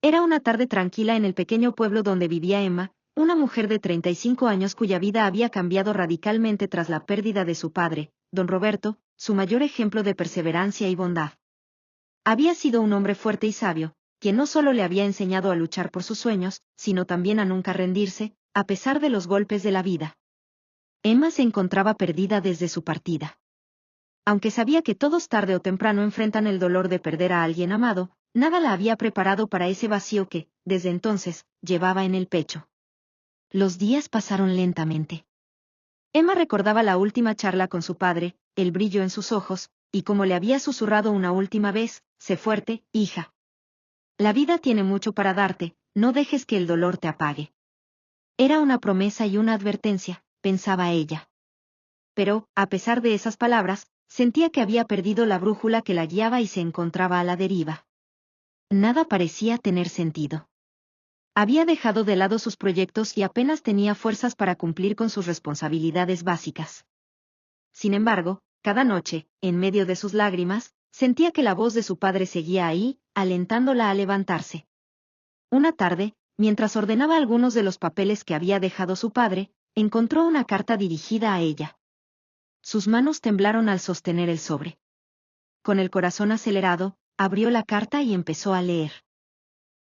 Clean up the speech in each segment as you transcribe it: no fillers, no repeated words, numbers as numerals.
Era una tarde tranquila en el pequeño pueblo donde vivía Emma, una mujer de 35 años cuya vida había cambiado radicalmente tras la pérdida de su padre, don Roberto, su mayor ejemplo de perseverancia y bondad. Había sido un hombre fuerte y sabio, quien no solo le había enseñado a luchar por sus sueños, sino también a nunca rendirse, a pesar de los golpes de la vida. Emma se encontraba perdida desde su partida. Aunque sabía que todos tarde o temprano enfrentan el dolor de perder a alguien amado, nada la había preparado para ese vacío que, desde entonces, llevaba en el pecho. Los días pasaron lentamente. Emma recordaba la última charla con su padre, el brillo en sus ojos, y como le había susurrado una última vez: sé fuerte, hija. La vida tiene mucho para darte, no dejes que el dolor te apague. Era una promesa y una advertencia, pensaba ella. Pero, a pesar de esas palabras, sentía que había perdido la brújula que la guiaba y se encontraba a la deriva. Nada parecía tener sentido. Había dejado de lado sus proyectos y apenas tenía fuerzas para cumplir con sus responsabilidades básicas. Sin embargo, cada noche, en medio de sus lágrimas, sentía que la voz de su padre seguía ahí, alentándola a levantarse. Una tarde, mientras ordenaba algunos de los papeles que había dejado su padre, encontró una carta dirigida a ella. Sus manos temblaron al sostener el sobre. Con el corazón acelerado, abrió la carta y empezó a leer.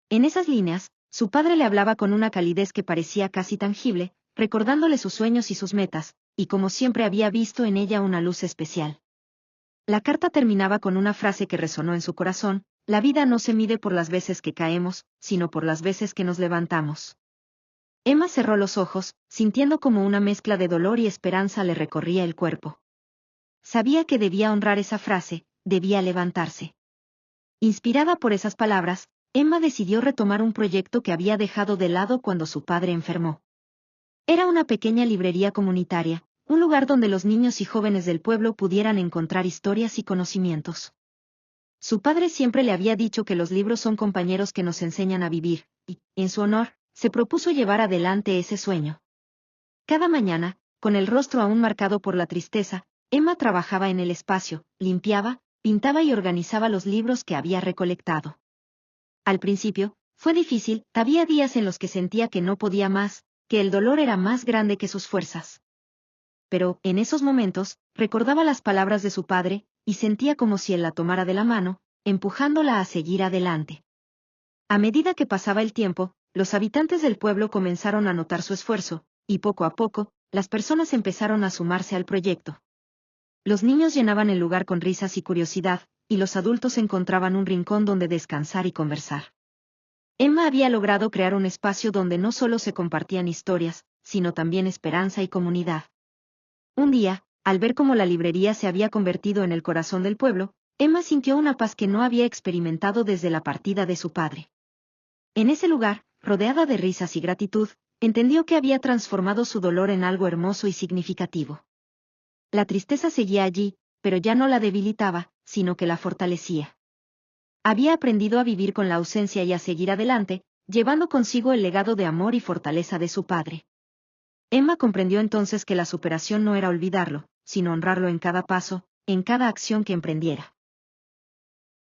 En esas líneas, su padre le hablaba con una calidez que parecía casi tangible, recordándole sus sueños y sus metas, y como siempre había visto en ella una luz especial. La carta terminaba con una frase que resonó en su corazón: la vida no se mide por las veces que caemos, sino por las veces que nos levantamos. Emma cerró los ojos, sintiendo como una mezcla de dolor y esperanza le recorría el cuerpo. Sabía que debía honrar esa frase, debía levantarse. Inspirada por esas palabras, Emma decidió retomar un proyecto que había dejado de lado cuando su padre enfermó. Era una pequeña librería comunitaria, un lugar donde los niños y jóvenes del pueblo pudieran encontrar historias y conocimientos. Su padre siempre le había dicho que los libros son compañeros que nos enseñan a vivir, y, en su honor, se propuso llevar adelante ese sueño. Cada mañana, con el rostro aún marcado por la tristeza, Emma trabajaba en el espacio, limpiaba, pintaba y organizaba los libros que había recolectado. Al principio, fue difícil, había días en los que sentía que no podía más, que el dolor era más grande que sus fuerzas. Pero, en esos momentos, recordaba las palabras de su padre, y sentía como si él la tomara de la mano, empujándola a seguir adelante. A medida que pasaba el tiempo, los habitantes del pueblo comenzaron a notar su esfuerzo, y poco a poco, las personas empezaron a sumarse al proyecto. Los niños llenaban el lugar con risas y curiosidad, y los adultos encontraban un rincón donde descansar y conversar. Emma había logrado crear un espacio donde no solo se compartían historias, sino también esperanza y comunidad. Un día, al ver cómo la librería se había convertido en el corazón del pueblo, Emma sintió una paz que no había experimentado desde la partida de su padre. En ese lugar, rodeada de risas y gratitud, entendió que había transformado su dolor en algo hermoso y significativo. La tristeza seguía allí, pero ya no la debilitaba, sino que la fortalecía. Había aprendido a vivir con la ausencia y a seguir adelante, llevando consigo el legado de amor y fortaleza de su padre. Emma comprendió entonces que la superación no era olvidarlo, sino honrarlo en cada paso, en cada acción que emprendiera.